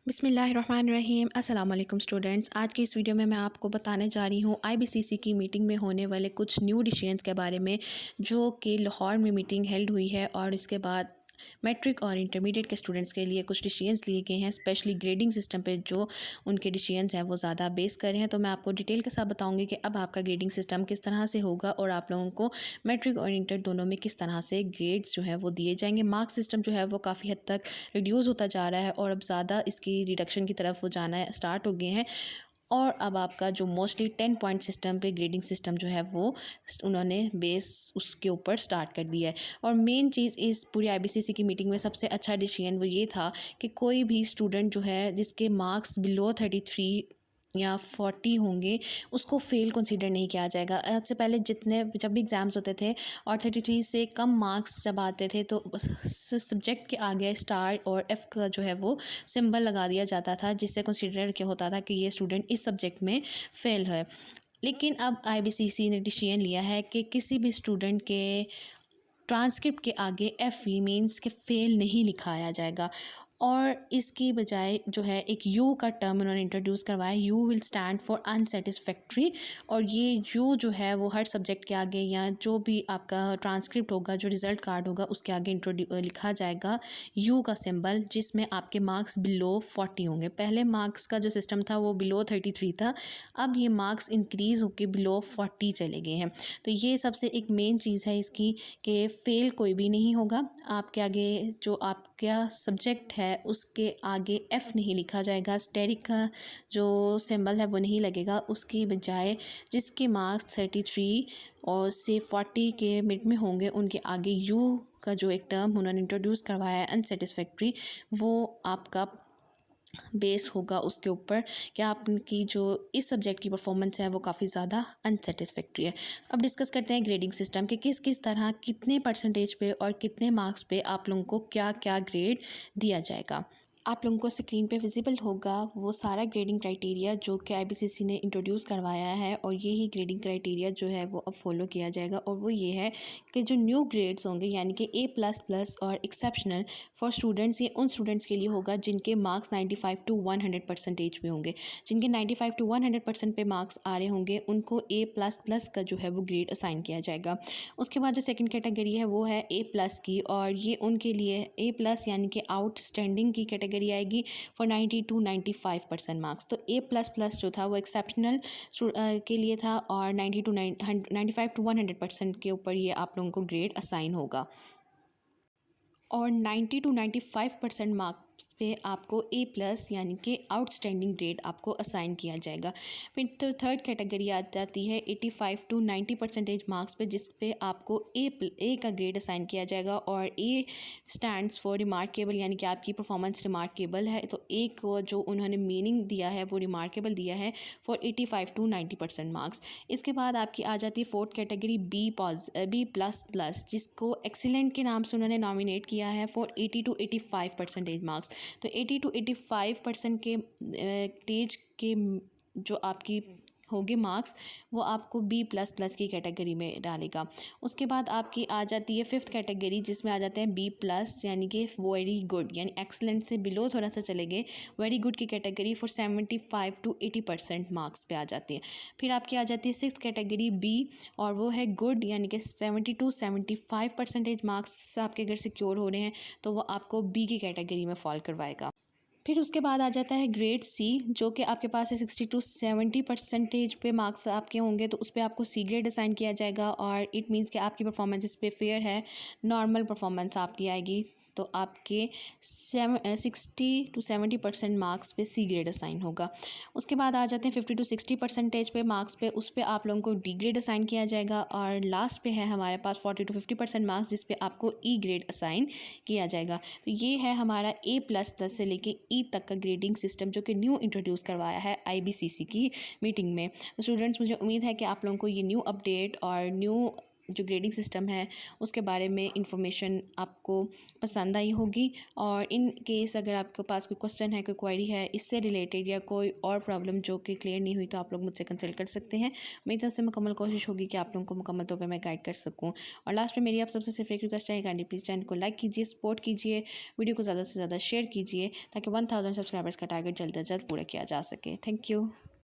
बिस्मिल्लाहिर्रहमानिर्रहीम। अस्सलाम वालेकुम स्टूडेंट्स। आज की इस वीडियो में मैं आपको बताने जा रही हूँ आईबीसीसी की मीटिंग में होने वाले कुछ न्यू डिसीजंस के बारे में, जो कि लाहौर में मीटिंग हेल्ड हुई है और इसके बाद मैट्रिक और इंटरमीडिएट के स्टूडेंट्स के लिए कुछ डिसीजंस लिए गए हैं। स्पेशली ग्रेडिंग सिस्टम पे जो उनके डिसीजंस हैं वो ज़्यादा बेस कर रहे हैं। तो मैं आपको डिटेल के साथ बताऊंगी कि अब आपका ग्रेडिंग सिस्टम किस तरह से होगा और आप लोगों को मैट्रिक और इंटर दोनों में किस तरह से ग्रेड्स जो है वो दिए जाएंगे। मार्क्स सिस्टम जो है वो काफ़ी हद तक रिड्यूस होता जा रहा है और अब ज़्यादा इसकी रिडक्शन की तरफ वो जाना स्टार्ट हो गए हैं। और अब आपका जो मोस्टली 10 पॉइंट सिस्टम पे ग्रेडिंग सिस्टम जो है वो उन्होंने बेस उसके ऊपर स्टार्ट कर दिया है। और मेन चीज़ इस पूरी आईबीसीसी की मीटिंग में सबसे अच्छा डिसीजन वो ये था कि कोई भी स्टूडेंट जो है जिसके मार्क्स बिलो 33 या 40 होंगे उसको फ़ेल कंसीडर नहीं किया जाएगा। आज से पहले जितने जब भी एग्ज़ाम्स होते थे और 33 से कम मार्क्स जब आते थे तो सब्जेक्ट के आगे स्टार और एफ़ का जो है वो सिंबल लगा दिया जाता था, जिससे कंसीडर किया होता था कि ये स्टूडेंट इस सब्जेक्ट में फ़ेल है। लेकिन अब आईबीसीसी ने डिसीजन लिया है कि किसी भी स्टूडेंट के ट्रांसक्रिप्ट के आगे एफ मीन्स के फ़ेल नहीं लिखाया जाएगा और इसकी बजाय जो है एक यू का टर्म उन्होंने इंट्रोड्यूस करवाया। You will stand for unsatisfactory और ये यू जो है वो हर सब्जेक्ट के आगे या जो भी आपका ट्रांसक्रिप्ट होगा, जो रिज़ल्ट कार्ड होगा, उसके आगे लिखा जाएगा यू का सिंबल, जिसमें आपके मार्क्स बिलो 40 होंगे। पहले मार्क्स का जो सिस्टम था वो बिलो 33 था, अब ये मार्क्स इंक्रीज़ होकर बिलो 40 चले गए हैं। तो ये सबसे एक मेन चीज़ है इसकी कि फ़ेल कोई भी नहीं होगा। आपके आगे जो आपका सब्जेक्ट है उसके आगे एफ़ नहीं लिखा जाएगा, स्टेरिक का जो सिंबल है वो नहीं लगेगा। उसकी बजाय जिसके मार्क्स 33 और से 40 के मिड में होंगे उनके आगे यू का जो एक टर्म उन्होंने इंट्रोड्यूस करवाया है अनसेटिस्फैक्ट्री, वो आपका बेस होगा उसके ऊपर कि आपकी जो इस सब्जेक्ट की परफॉर्मेंस है वो काफ़ी ज़्यादा अनसेटिस्फैक्ट्री है। अब डिस्कस करते हैं ग्रेडिंग सिस्टम के किस किस तरह कितने परसेंटेज पे और कितने मार्क्स पे आप लोगों को क्या क्या ग्रेड दिया जाएगा। आप लोगों को स्क्रीन पे विजिबल होगा वो सारा ग्रेडिंग क्राइटेरिया जो कि आईबीसीसी ने इंट्रोड्यूस करवाया है और ये ही ग्रेडिंग क्राइटेरिया जो है वो अब फॉलो किया जाएगा। और वो ये है कि जो न्यू ग्रेड्स होंगे यानी कि A++ और एक्सेप्शनल फॉर स्टूडेंट्स, ये उन स्टूडेंट्स के लिए होगा जिनके मार्क्स 95 to 100 परसेंटेज पे होंगे। जिनके 95 to 100% पे मार्क्स आ रहे होंगे उनको A++ का जो है वो ग्रेड असाइन किया जाएगा। उसके बाद जो सेकेंड कैटेगरी है वो है A+ की, और ये उनके लिए A+ यानी कि आउटस्टैंडिंग की कैटेगरी आएगी फॉर 90 to 95% मार्क्स। तो A++ जो था वो एक्सेप्शनल के लिए था और 95 to 100% के ऊपर ये आप लोगों को ग्रेड असाइन होगा। और 90 to 95% मार्क्स पे आपको A+ यानी कि आउटस्टैंडिंग ग्रेड आपको असाइन किया जाएगा। फिर तो थर्ड कैटेगरी आ जाती है 85 to 90% मार्क्स पे, जिस पे आपको A का ग्रेड असाइन किया जाएगा और A स्टैंड्स फॉर रिमार्केबल यानी कि आपकी परफॉर्मेंस रिमार्केबल है। तो A को जो उन्होंने मीनिंग दिया है वो रिमार्केबल दिया है फॉर 85 to 90% मार्क्स। इसके बाद आपकी आ जाती है फोर्थ कैटेगरी B++, जिसको एक्सीलेंट के नाम से उन्होंने नॉमिनेट किया है फॉर 80 to 85% मार्क्स। तो 80 to 85% के स्टेज के जो आपकी होंगे मार्क्स वो आपको B++ की कैटेगरी में डालेगा। उसके बाद आपकी आ जाती है फिफ्थ कैटेगरी, जिसमें आ जाते हैं B+ यानी कि वेरी गुड, यानी एक्सलेंट से बिलो थोड़ा सा चले गए, वेरी गुड की कैटेगरी फॉर 75 to 80% मार्क्स पे आ जाती है। फिर आपकी आ जाती है सिक्स्थ कैटेगरी B, और वो है गुड यानी कि 70 to 75% मार्क्स आपके अगर सिक्योर हो रहे हैं तो वो आपको B की कैटेगरी में फॉल करवाएगा। फिर उसके बाद आ जाता है ग्रेड C, जो कि आपके पास है 60 to 70% पे मार्क्स आपके होंगे तो उस पर आपको C ग्रेड असाइन किया जाएगा। और इट मीन्स कि आपकी परफॉर्मेंस इस पे फेयर है, नॉर्मल परफॉर्मेंस आपकी आएगी तो आपके 60 to 70% मार्क्स पे C ग्रेड असाइन होगा। उसके बाद आ जाते हैं 50 to 60% पे मार्क्स पे, उस पर आप लोगों को D ग्रेड असाइन किया जाएगा। और लास्ट पे है हमारे पास 40 to 50% मार्क्स, जिस पे आपको E ग्रेड असाइन किया जाएगा। तो ये है हमारा A++ से लेके E तक का ग्रेडिंग सिस्टम जो कि न्यू इंट्रोड्यूस करवाया है आईबीसीसी की मीटिंग में। तो स्टूडेंट्स, मुझे उम्मीद है कि आप लोगों को ये न्यू अपडेट और न्यू जो ग्रेडिंग सिस्टम है उसके बारे में इंफॉर्मेशन आपको पसंद आई होगी। और इन केस अगर आपके पास कोई क्वेश्चन है, कोई क्वेरी है इससे रिलेटेड या कोई और प्रॉब्लम जो कि क्लियर नहीं हुई, तो आप लोग मुझसे कंसल्ट कर सकते हैं। मेरी तरफ से मुकम्मल कोशिश होगी कि आप लोगों को मुकम्मल तौर पर मैं गाइड कर सकूँ। और लास्ट में मेरी आप सबसे सिर्फ एक रिक्वेस्ट है, काइंडली प्लीज़ चैनल को लाइक कीजिए, सपोर्ट कीजिए, वीडियो को ज़्यादा से ज़्यादा शेयर कीजिए ताकि 1000 सब्सक्राइबर्स का टारगेट जल्द से जल्द पूरा किया जा सके। Thank you.